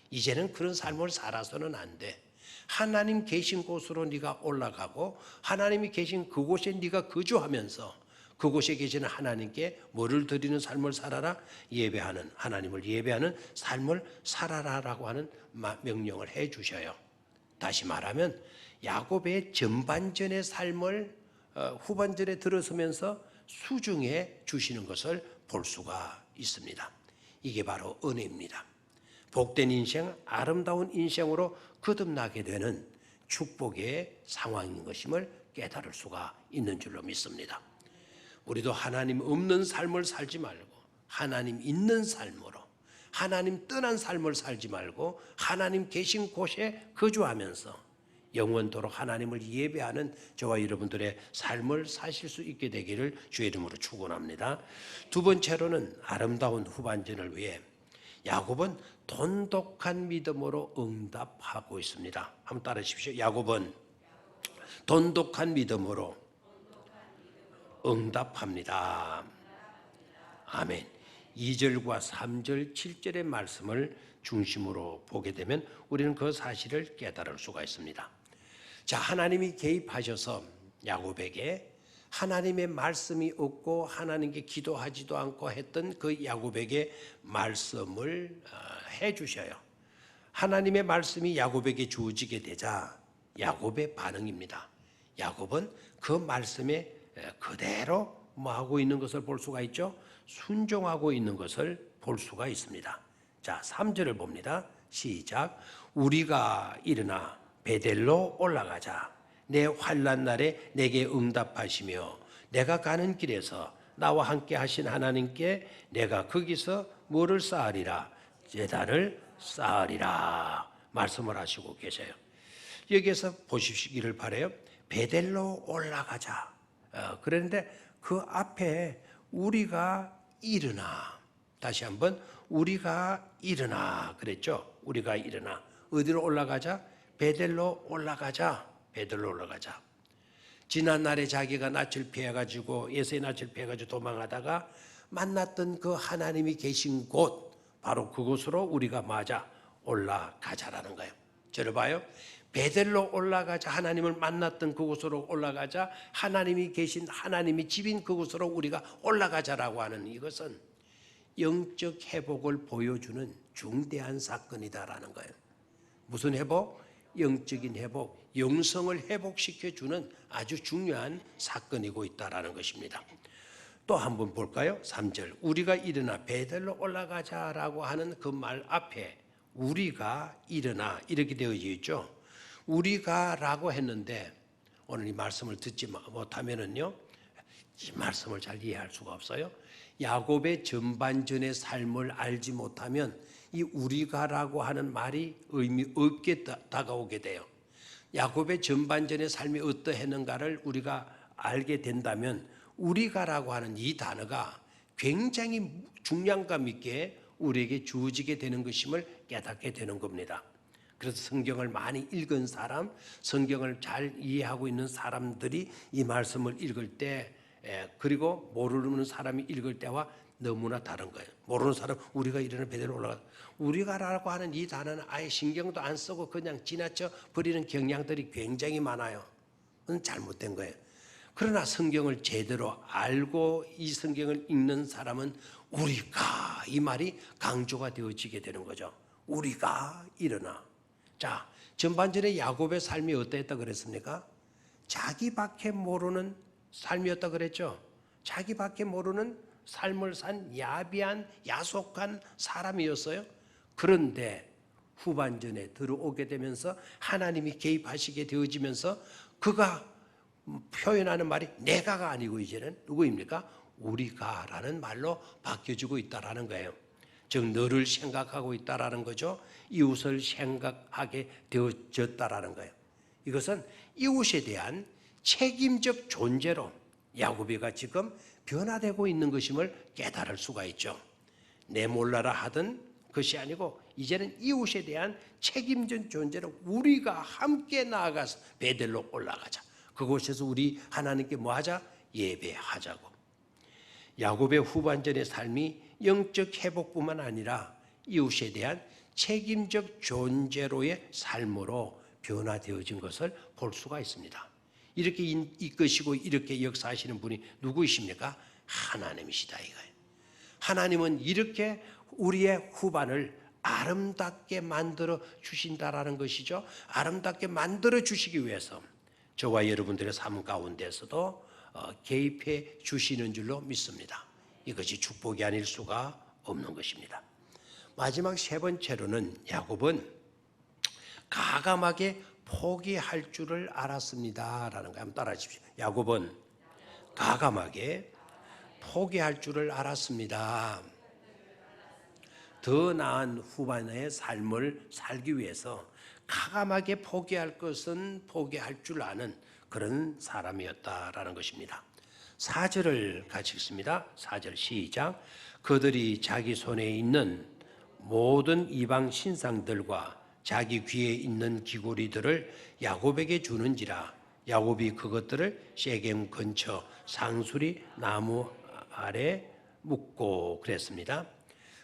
이제는 그런 삶을 살아서는 안 돼. 하나님 계신 곳으로 네가 올라가고 하나님이 계신 그곳에 네가 거주하면서 그곳에 계시는 하나님께 뭐를 드리는 삶을 살아라? 예배하는, 하나님을 예배하는 삶을 살아라라고 하는 명령을 해 주셔요. 다시 말하면 야곱의 전반전의 삶을 후반전에 들어서면서 수중해 주시는 것을 볼 수가 있습니다. 이게 바로 은혜입니다. 복된 인생, 아름다운 인생으로 거듭나게 되는 축복의 상황인 것임을 깨달을 수가 있는 줄로 믿습니다. 우리도 하나님 없는 삶을 살지 말고 하나님 있는 삶으로, 하나님 떠난 삶을 살지 말고 하나님 계신 곳에 거주하면서 영원토록 하나님을 예배하는 저와 여러분들의 삶을 사실 수 있게 되기를 주의 이름으로 축원합니다. 두 번째로는 아름다운 후반전을 위해 야곱은 돈독한 믿음으로 응답하고 있습니다. 한번 따라 하십시오. 야곱은 돈독한 믿음으로 응답합니다. 아멘. 2절과 3절, 7절의 말씀을 중심으로 보게 되면 우리는 그 사실을 깨달을 수가 있습니다. 자, 하나님이 개입하셔서 야곱에게 하나님의 말씀이 없고 하나님께 기도하지도 않고 했던 그 야곱에게 말씀을 해 주셔요. 하나님의 말씀이 야곱에게 주어지게 되자 야곱의 반응입니다. 야곱은 그 말씀에 그대로 뭐 하고 있는 것을 볼 수가 있죠. 순종하고 있는 것을 볼 수가 있습니다. 자, 3절을 봅니다. 시작. 우리가 일어나 베델로 올라가자. 내 환난 날에 내게 응답하시며 내가 가는 길에서 나와 함께 하신 하나님께 내가 거기서 뭐를 쌓으리라? 제단을 쌓으리라 말씀을 하시고 계세요. 여기에서 보시기를 바라요. 베델로 올라가자. 그런데 그 앞에 우리가 일어나. 다시 한번 우리가 일어나 그랬죠. 우리가 일어나. 어디로 올라가자? 베델로 올라가자. 베델로 올라가자. 지난 날에 자기가 낯을 피해가지고 예수의 낯을 피해가지고 도망하다가 만났던 그 하나님이 계신 곳, 바로 그곳으로 우리가 맞아 올라가자라는 거예요. 저를 봐요. 베델로 올라가자. 하나님을 만났던 그곳으로 올라가자. 하나님이 계신 하나님이 집인 그곳으로 우리가 올라가자라고 하는 이것은 영적 회복을 보여주는 중대한 사건이다라는 거예요. 무슨 회복? 영적인 회복, 영성을 회복시켜주는 아주 중요한 사건이고 있다라는 것입니다. 또 한번 볼까요? 3절 우리가 일어나 베델로 올라가자라고 하는 그 말 앞에 우리가 일어나 이렇게 되어져 있죠. 우리가 라고 했는데 오늘 이 말씀을 듣지 못하면은요 이 말씀을 잘 이해할 수가 없어요. 야곱의 전반전의 삶을 알지 못하면 이 우리가라고 하는 말이 의미 없게 다가오게 돼요. 야곱의 전반전의 삶이 어떠했는가를 우리가 알게 된다면 우리가라고 하는 이 단어가 굉장히 중량감 있게 우리에게 주어지게 되는 것임을 깨닫게 되는 겁니다. 그래서 성경을 많이 읽은 사람, 성경을 잘 이해하고 있는 사람들이 이 말씀을 읽을 때 그리고 모르는 사람이 읽을 때와 너무나 다른 거예요. 모르는 사람 우리가 이러는 베델로 올라가 우리가라고 하는 이 단어는 아예 신경도 안 쓰고 그냥 지나쳐 버리는 경향들이 굉장히 많아요. 그건 잘못된 거예요. 그러나 성경을 제대로 알고 이 성경을 읽는 사람은 우리가 이 말이 강조가 되어지게 되는 거죠. 우리가 일어나. 자, 전반전에 야곱의 삶이 어땠다 그랬습니까? 자기밖에 모르는 삶이었다 그랬죠. 자기밖에 모르는 삶을 산 야비한 야속한 사람이었어요. 그런데 후반전에 들어오게 되면서 하나님이 개입하시게 되어지면서 그가 표현하는 말이 내가가 아니고 이제는 누구입니까? 우리가라는 말로 바뀌어지고 있다라는 거예요. 즉 너를 생각하고 있다라는 거죠. 이웃을 생각하게 되어졌다라는 거예요. 이것은 이웃에 대한 책임적 존재로 야곱이가 지금 변화되고 있는 것임을 깨달을 수가 있죠. 내 몰라라 하던 것이 아니고 이제는 이웃에 대한 책임적 존재로 우리가 함께 나아가서 베델로 올라가자. 그곳에서 우리 하나님께 뭐하자? 예배하자고. 야곱의 후반전의 삶이 영적 회복뿐만 아니라 이웃에 대한 책임적 존재로의 삶으로 변화되어진 것을 볼 수가 있습니다. 이렇게 이끄시고 이렇게 역사하시는 분이 누구이십니까? 하나님이시다 이거예요. 하나님은 이렇게 우리의 후반을 아름답게 만들어 주신다라는 것이죠. 아름답게 만들어 주시기 위해서 저와 여러분들의 삶 가운데서도 개입해 주시는 줄로 믿습니다. 이것이 축복이 아닐 수가 없는 것입니다. 마지막 세 번째로는 야곱은 가감하게 포기할 줄을 알았습니다라는 거 한번 따라해 주십시오. 야곱은 가감하게 포기할 줄을 알았습니다. 더 나은 후반의 삶을 살기 위해서 가감하게 포기할 것은 포기할 줄 아는 그런 사람이었다라는 것입니다. 4절을 같이 읽습니다. 4절 시작. 그들이 자기 손에 있는 모든 이방 신상들과 자기 귀에 있는 귀고리들을 야곱에게 주는지라 야곱이 그것들을 세겜 근처 상수리 나무 아래 묻고 그랬습니다.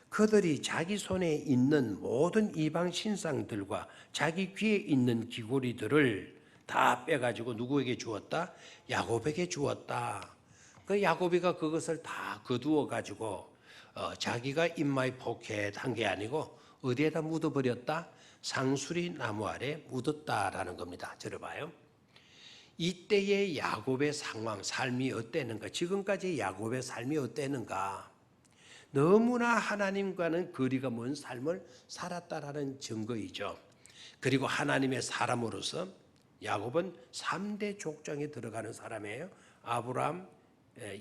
그들이 자기 손에 있는 모든 이방 신상들과 자기 귀에 있는 귀고리들을 다 빼가지고 누구에게 주었다? 야곱에게 주었다. 그 야곱이가 그것을 다 거두어 가지고 자기가 입마에 포켓한 게 아니고 어디에다 묻어버렸다? 상수리 나무 아래 묻었다라는 겁니다. 들어봐요. 이때의 야곱의 상황, 삶이 어땠는가? 지금까지 야곱의 삶이 어땠는가? 너무나 하나님과는 거리가 먼 삶을 살았다라는 증거이죠. 그리고 하나님의 사람으로서 야곱은 3대 족장에 들어가는 사람이에요. 아브라함,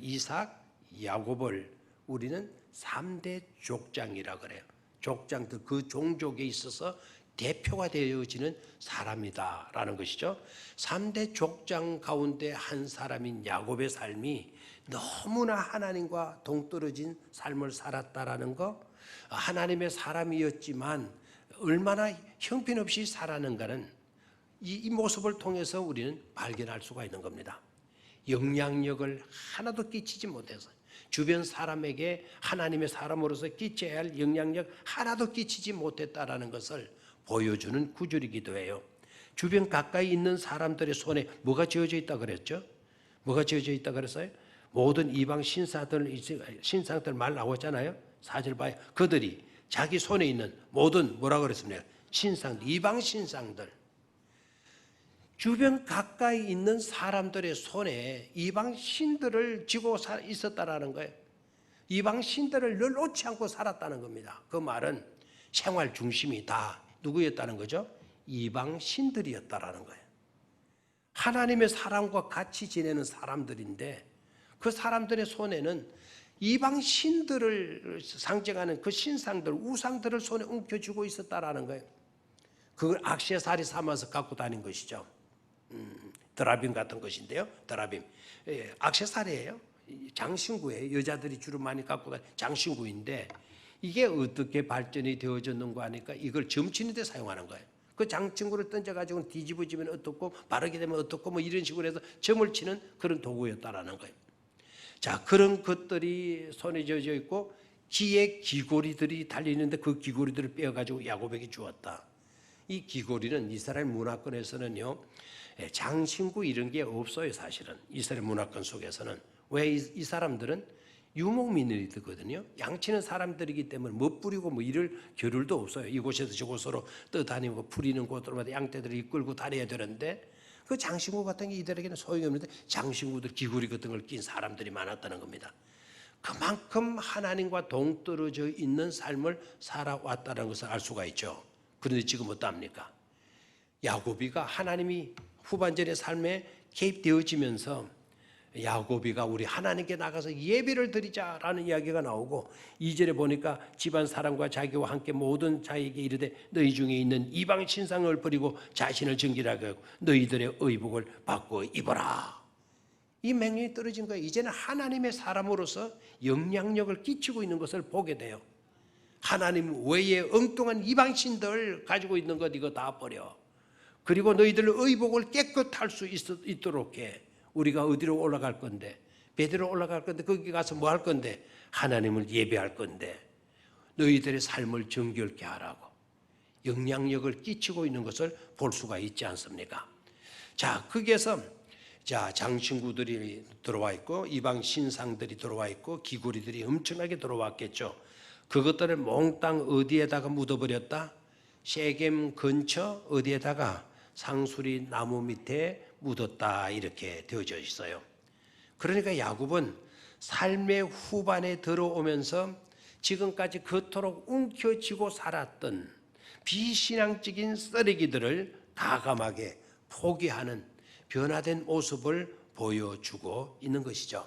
이삭, 야곱을 우리는 3대 족장이라 그래요. 족장들 그 종족에 있어서 대표가 되어지는 사람이다라는 것이죠. 3대 족장 가운데 한 사람인 야곱의 삶이 너무나 하나님과 동떨어진 삶을 살았다라는 거, 하나님의 사람이었지만 얼마나 형편없이 살았는가는 이 모습을 통해서 우리는 발견할 수가 있는 겁니다. 영향력을 하나도 끼치지 못해서 주변 사람에게 하나님의 사람으로서 끼쳐야 할 영향력 하나도 끼치지 못했다라는 것을 보여주는 구절이기도 해요. 주변 가까이 있는 사람들의 손에 뭐가 지어져 있다 그랬죠? 뭐가 지어져 있다 그랬어요? 모든 이방 신상들 말 나오잖아요. 4절 봐요. 그들이 자기 손에 있는 모든 뭐라 그랬습니까? 신상, 이방 신상들. 주변 가까이 있는 사람들의 손에 이방 신들을 쥐고 있었다라는 거예요. 이방 신들을 늘 놓지 않고 살았다는 겁니다. 그 말은 생활 중심이 다 누구였다는 거죠? 이방 신들이었다라는 거예요. 하나님의 사람과 같이 지내는 사람들인데 그 사람들의 손에는 이방 신들을 상징하는 그 신상들, 우상들을 손에 움켜쥐고 있었다라는 거예요. 그걸 액세서리 삼아서 갖고 다닌 것이죠. 드라빔 같은 것인데요. 드라빔. 예, 액세서리예요. 장신구예요. 여자들이 주로 많이 갖고 다니는 장신구인데 이게 어떻게 발전이 되어졌는가 하니까 이걸 점치는 데 사용하는 거예요. 그 장신구를 던져가지고 뒤집어지면 어떻고 바르게 되면 어떻고 뭐 이런 식으로 해서 점을 치는 그런 도구였다라는 거예요. 자, 그런 것들이 손에 쥐어져 있고 기에 귀고리들이 달리는데 그 귀고리들을 빼어가지고 야곱에게 주었다. 이 귀고리는 이스라엘 문화권에서는요, 장신구 이런 게 없어요. 사실은 이스라엘 문화권 속에서는. 왜 이 사람들은 유목민들이거든요. 양치는 사람들이기 때문에 멋부리고 뭐 이럴 겨를도 없어요. 이곳에서 저곳으로 떠다니고 부리는 곳들마다 양떼들을 이끌고 다녀야 되는데 그 장신구 같은 게 이들에게는 소용이 없는데 장신구들 귀고리 같은 걸 낀 사람들이 많았다는 겁니다. 그만큼 하나님과 동떨어져 있는 삶을 살아왔다는 것을 알 수가 있죠. 그런데 지금 어떠합니까? 야곱이가 하나님이 후반전의 삶에 개입되어지면서 야곱이가 우리 하나님께 나가서 예배를 드리자라는 이야기가 나오고 2절에 보니까 집안 사람과 자기와 함께 모든 자에게 이르되 너희 중에 있는 이방 신상을 버리고 자신을 정결하게 하고 너희들의 의복을 바꿔 입어라. 이 명령이 떨어진 거예요. 이제는 하나님의 사람으로서 영향력을 끼치고 있는 것을 보게 돼요. 하나님 외에 엉뚱한 이방신들 가지고 있는 것 이거 다 버려. 그리고 너희들 의복을 깨끗할 수 있도록 해. 우리가 어디로 올라갈 건데, 베드로 올라갈 건데 거기 가서 뭐 할 건데 하나님을 예배할 건데 너희들의 삶을 정결케 하라고 영향력을 끼치고 있는 것을 볼 수가 있지 않습니까? 자, 거기에서 자, 장신구들이 들어와 있고 이방 신상들이 들어와 있고 기구리들이 엄청나게 들어왔겠죠. 그것들을 몽땅 어디에다가 묻어버렸다? 세겜 근처 어디에다가 상수리 나무 밑에 묻었다 이렇게 되어져 있어요. 그러니까 야곱은 삶의 후반에 들어오면서 지금까지 그토록 움켜쥐고 살았던 비신앙적인 쓰레기들을 과감하게 포기하는 변화된 모습을 보여주고 있는 것이죠.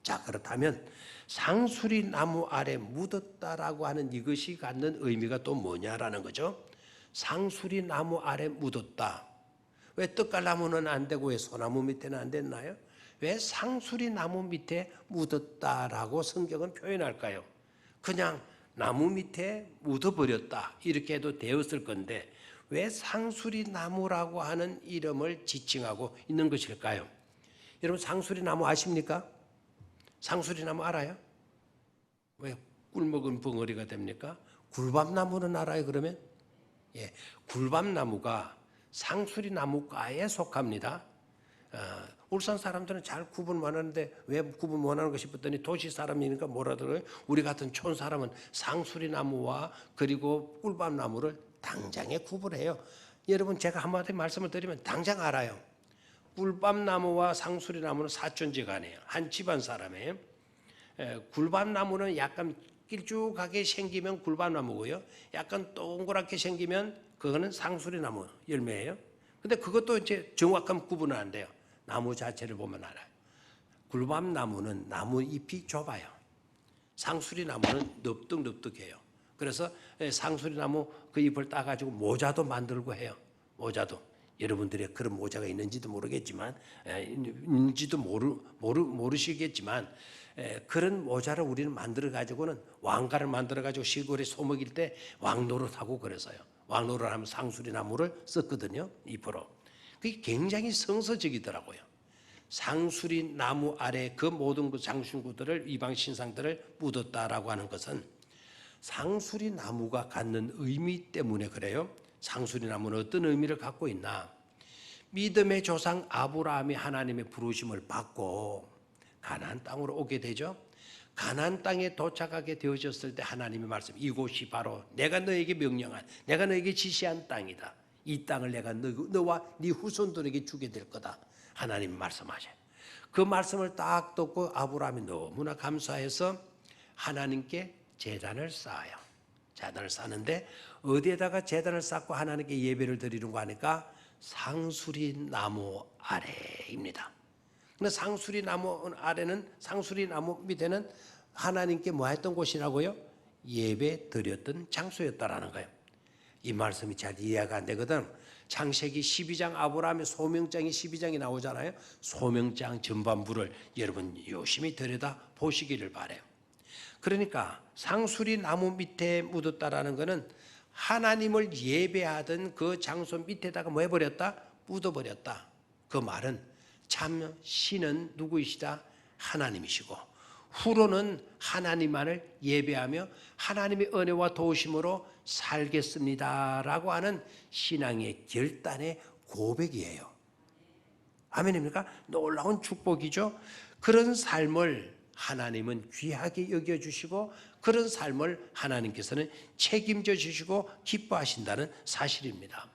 자, 그렇다면 상수리 나무 아래 묻었다라고 하는 이것이 갖는 의미가 또 뭐냐라는 거죠. 상수리 나무 아래 묻었다. 왜 떡갈나무는 안 되고 왜 소나무 밑에는 안 됐나요? 왜 상수리 나무 밑에 묻었다라고 성경은 표현할까요? 그냥 나무 밑에 묻어버렸다 이렇게 해도 되었을 건데 왜 상수리 나무라고 하는 이름을 지칭하고 있는 것일까요? 여러분 상수리 나무 아십니까? 상수리 나무 알아요? 왜 꿀먹은 벙어리가 됩니까? 굴밤나무는 알아요 그러면? 예, 굴밤나무가 상수리 나무과에 속합니다. 울산 사람들은 잘 구분 못하는데 왜 구분 못하는 거 싶었더니 도시 사람이니까 뭐라더라고요. 우리 같은 촌 사람은 상수리 나무와 그리고 꿀밤나무를 당장에 구분해요. 여러분 제가 한마디 말씀을 드리면 당장 알아요. 꿀밤나무와 상수리 나무는 사촌지간이에요. 한 집안 사람이에요. 굴밤나무는 약간 길쭉하게 생기면 굴밤나무고요. 약간 동그랗게 생기면 그거는 상수리나무 열매예요. 근데 그것도 이제 정확한 구분은 안 돼요. 나무 자체를 보면 알아요. 굴밤나무는 나무 잎이 좁아요. 상수리나무는 넙득넙득해요. 그래서 상수리나무 그 잎을 따가지고 모자도 만들고 해요. 모자도. 여러분들의 그런 모자가 있는지도 모르겠지만, 있는지도 모르시겠지만, 그런 모자를 우리는 만들어가지고는 왕가를 만들어가지고 시골에 소먹일 때 왕노릇하고 그래서요. 왕노릇을 하면 상수리 나무를 썼거든요. 잎으로. 그게 굉장히 성서적이더라고요. 상수리 나무 아래 그 모든 그 장신구들을 이방 신상들을 묻었다라고 하는 것은 상수리 나무가 갖는 의미 때문에 그래요. 상수리나무는 어떤 의미를 갖고 있나? 믿음의 조상 아브라함이 하나님의 부르심을 받고 가나안 땅으로 오게 되죠. 가나안 땅에 도착하게 되어졌을 때 하나님의 말씀, 이곳이 바로 내가 너에게 명령한, 내가 너에게 지시한 땅이다. 이 땅을 내가 너와 네 후손들에게 주게 될 거다. 하나님 말씀하셔요. 그 말씀을 딱 듣고 아브라함이 너무나 감사해서 하나님께 제단을 쌓아요. 제단을 쌓는데 어디에다가 제단을 쌓고 하나님께 예배를 드리는가 하니까 상수리 나무 아래입니다. 근데 상수리 나무 아래는, 상수리 나무 밑에는 하나님께 뭐 했던 곳이라고요? 예배 드렸던 장소였다라는 거예요. 이 말씀이 잘 이해가 안 되거든. 창세기 12장 아브라함의 소명장이 12장이 나오잖아요. 소명장 전반부를 여러분 열심히 들여다 보시기를 바라요. 그러니까 상수리 나무 밑에 묻었다라는 것은 하나님을 예배하던 그 장소 밑에다가 뭐 해버렸다? 묻어버렸다. 그 말은 참 신은 누구이시다? 하나님이시고 후로는 하나님만을 예배하며 하나님의 은혜와 도우심으로 살겠습니다라고 하는 신앙의 결단의 고백이에요. 아멘입니까? 놀라운 축복이죠. 그런 삶을 하나님은 귀하게 여겨주시고 그런 삶을 하나님께서는 책임져 주시고 기뻐하신다는 사실입니다.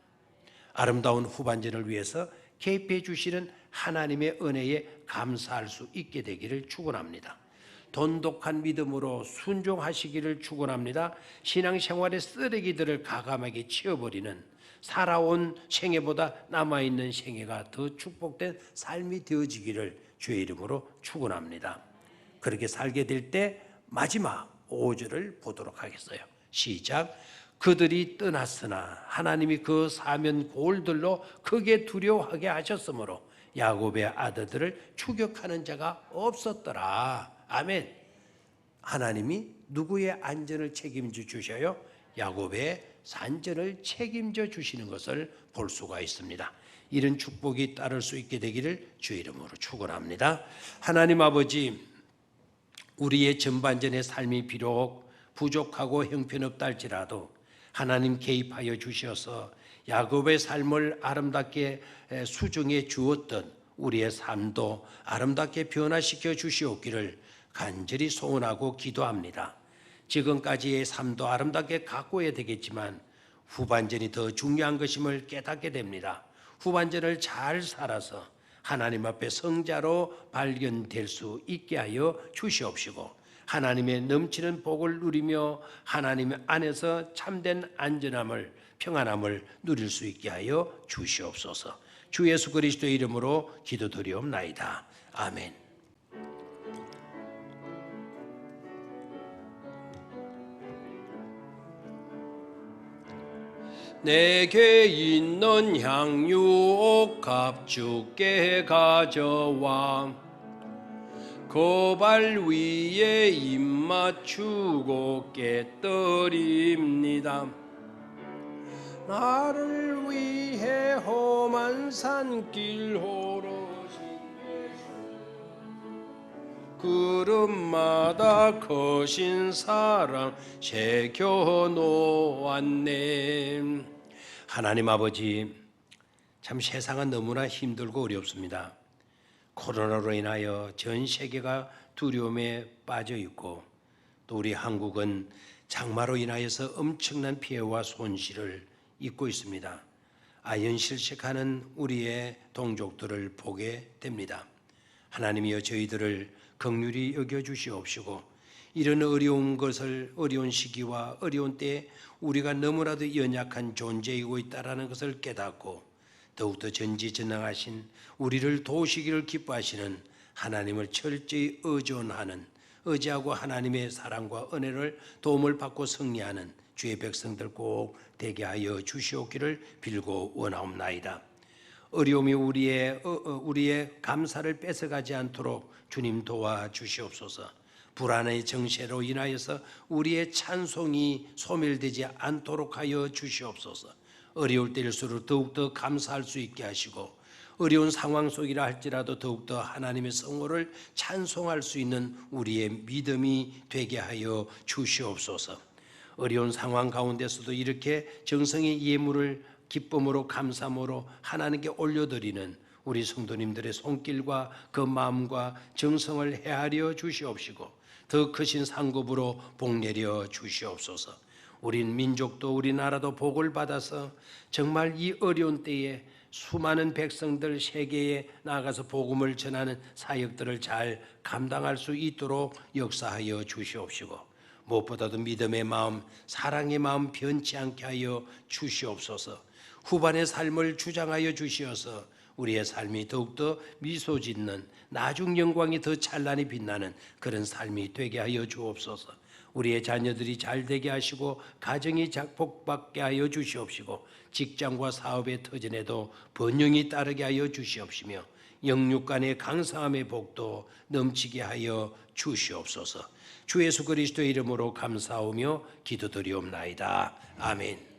아름다운 후반전을 위해서 개입해 주시는 하나님의 은혜에 감사할 수 있게 되기를 축원합니다. 돈독한 믿음으로 순종하시기를 축원합니다. 신앙생활의 쓰레기들을 과감하게 치워버리는 살아온 생애보다 남아있는 생애가 더 축복된 삶이 되어지기를 주의 이름으로 축원합니다. 그렇게 살게 될 때 마지막 5절을 보도록 하겠어요. 시작. 그들이 떠났으나 하나님이 그 사면 고을들로 크게 두려워하게 하셨으므로 야곱의 아들들을 추격하는 자가 없었더라. 아멘. 하나님이 누구의 안전을 책임져 주셔요? 야곱의 산전을 책임져 주시는 것을 볼 수가 있습니다. 이런 축복이 따를 수 있게 되기를 주의 이름으로 축원합니다. 하나님 아버지, 우리의 전반전의 삶이 비록 부족하고 형편없다 할지라도 하나님 개입하여 주셔서 야곱의 삶을 아름답게 수정해 주었던 우리의 삶도 아름답게 변화시켜 주시옵기를 간절히 소원하고 기도합니다. 지금까지의 삶도 아름답게 가꿔야 되겠지만 후반전이 더 중요한 것임을 깨닫게 됩니다. 후반전을 잘 살아서 하나님 앞에 성자로 발견될 수 있게 하여 주시옵시고 하나님의 넘치는 복을 누리며 하나님 안에서 참된 안전함을, 평안함을 누릴 수 있게 하여 주시옵소서. 주 예수 그리스도의 이름으로 기도드리옵나이다. 아멘. 내게 있는 향유 값주게 가져와 그 발 위에 입 맞추고 깨뜨립니다. 나를 위해 험한 산길 오르신 걸음마다 거신 사랑 새겨놓았네. 하나님 아버지, 참 세상은 너무나 힘들고 어렵습니다. 코로나로 인하여 전 세계가 두려움에 빠져 있고 또 우리 한국은 장마로 인하여서 엄청난 피해와 손실을 입고 있습니다. 아연실색하는 우리의 동족들을 보게 됩니다. 하나님이여 저희들을 긍휼히 여겨주시옵시고 이런 어려운 시기와 어려운 때에 우리가 너무나도 연약한 존재이고 있다는 것을 깨닫고 더욱더 전지전능하신 우리를 도우시기를 기뻐하시는 하나님을 철저히 의지하고 하나님의 사랑과 은혜를 도움을 받고 승리하는 주의 백성들 꼭 되게 하여 주시옵기를 빌고 원하옵나이다. 어려움이 우리의 감사를 뺏어가지 않도록 주님 도와주시옵소서. 불안의 정세로 인하여서 우리의 찬송이 소멸되지 않도록 하여 주시옵소서. 어려울 때일수록 더욱더 감사할 수 있게 하시고 어려운 상황 속이라 할지라도 더욱더 하나님의 성호를 찬송할 수 있는 우리의 믿음이 되게 하여 주시옵소서. 어려운 상황 가운데서도 이렇게 정성의 예물을 기쁨으로 감사함으로 하나님께 올려드리는 우리 성도님들의 손길과 그 마음과 정성을 헤아려 주시옵시고 더 크신 상급으로 복내려 주시옵소서. 우린 민족도 우리나라도 복을 받아서 정말 이 어려운 때에 수많은 백성들 세계에 나가서 복음을 전하는 사역들을 잘 감당할 수 있도록 역사하여 주시옵시고 무엇보다도 믿음의 마음, 사랑의 마음 변치 않게 하여 주시옵소서. 후반의 삶을 주장하여 주시어서 우리의 삶이 더욱더 미소 짓는 나중 영광이 더 찬란히 빛나는 그런 삶이 되게 하여 주옵소서. 우리의 자녀들이 잘 되게 하시고 가정이 복받게 하여 주시옵시고 직장과 사업의 터전에도 번영이 따르게 하여 주시옵시며 영육 간의 강성함의 복도 넘치게 하여 주시옵소서. 주 예수 그리스도의 이름으로 감사하며 기도드리옵나이다. 아멘.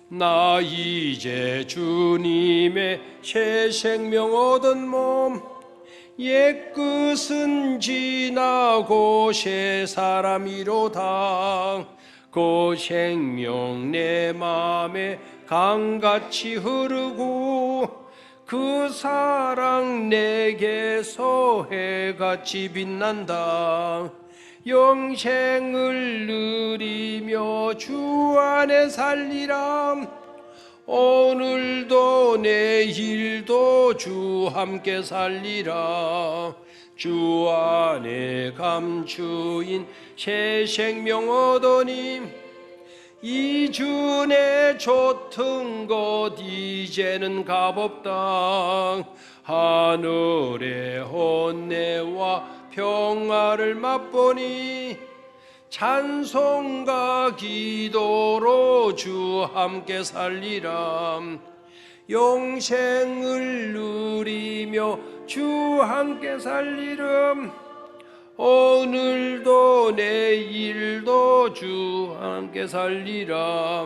나 이제 주님의 새 생명 얻은 몸 옛것은 지나고 새 사람이로다. 그 생명 내 맘에 강같이 흐르고 그 사랑 내게서 해같이 빛난다. 영생을 누리며 주 안에 살리라. 오늘도 내일도 주 함께 살리라. 주 안에 감추인 새 생명 얻으니 이준에 좋던 것 이제는 값없다. 하늘의 혼내와 평화를 맛보니 찬송과 기도로 주 함께 살리라. 영생을 누리며 주 함께 살리름. 오늘도 내일도 주 함께 살리라.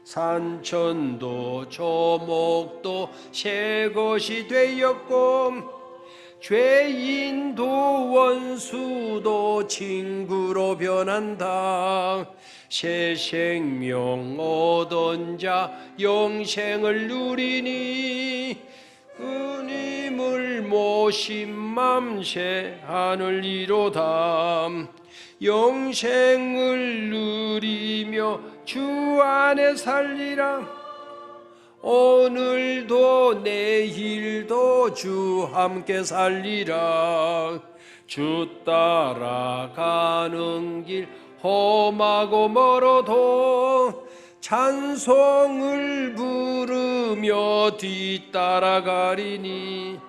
산천도 조목도 새 것이 되었고 죄인도 원수도 친구로 변한다. 새 생명 얻은 자 영생을 누리니 주님을 모신 맘새 하늘이로다. 영생을 누리며 주 안에 살리라. 오늘도 내일도 주 함께 살리라. 주 따라가는 길 험하고 멀어도 찬송을 부르며 뒤따라가리니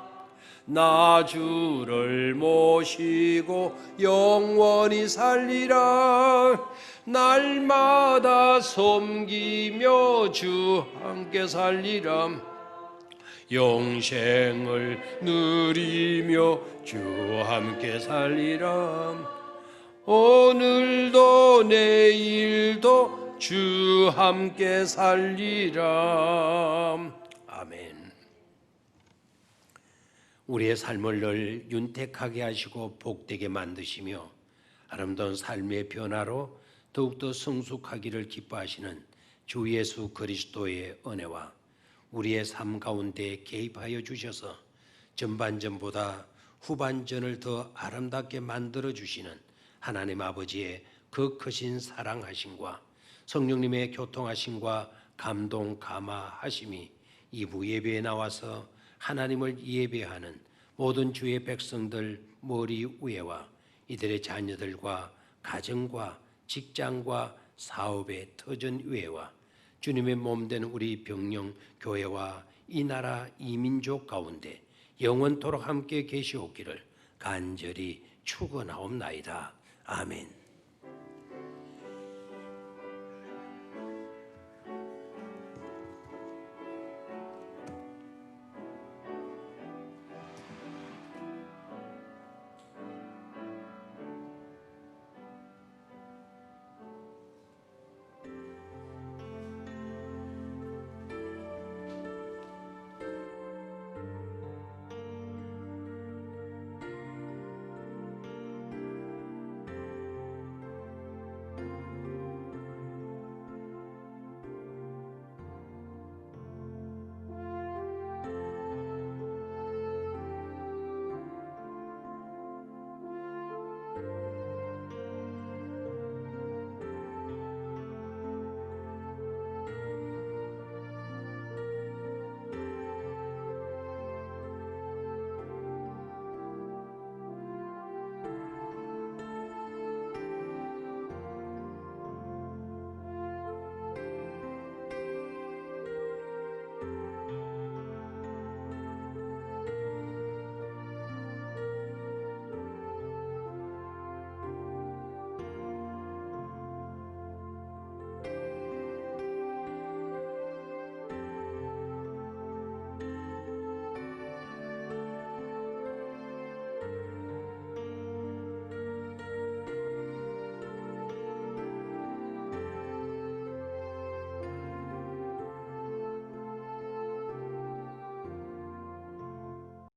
나 주를 모시고 영원히 살리라. 날마다 섬기며 주 함께 살리라. 영생을 누리며 주 함께 살리라. 오늘도 내일도 주 함께 살리라. 아멘. 우리의 삶을 늘 윤택하게 하시고 복되게 만드시며 아름다운 삶의 변화로 더욱더 성숙하기를 기뻐하시는 주 예수 그리스도의 은혜와 우리의 삶 가운데 개입하여 주셔서 전반전보다 후반전을 더 아름답게 만들어 주시는 하나님 아버지의 그 크신 사랑하심과 성령님의 교통하심과 감동 감화하심이 이부 예배에 나와서 하나님을 예배하는 모든 주의 백성들 머리 위에와 이들의 자녀들과 가정과 직장과 사업의 터전 위에와 주님의 몸된 우리 병영 교회와 이 나라 이 민족 가운데 영원토록 함께 계시옵기를 간절히 축원하옵나이다. 아멘.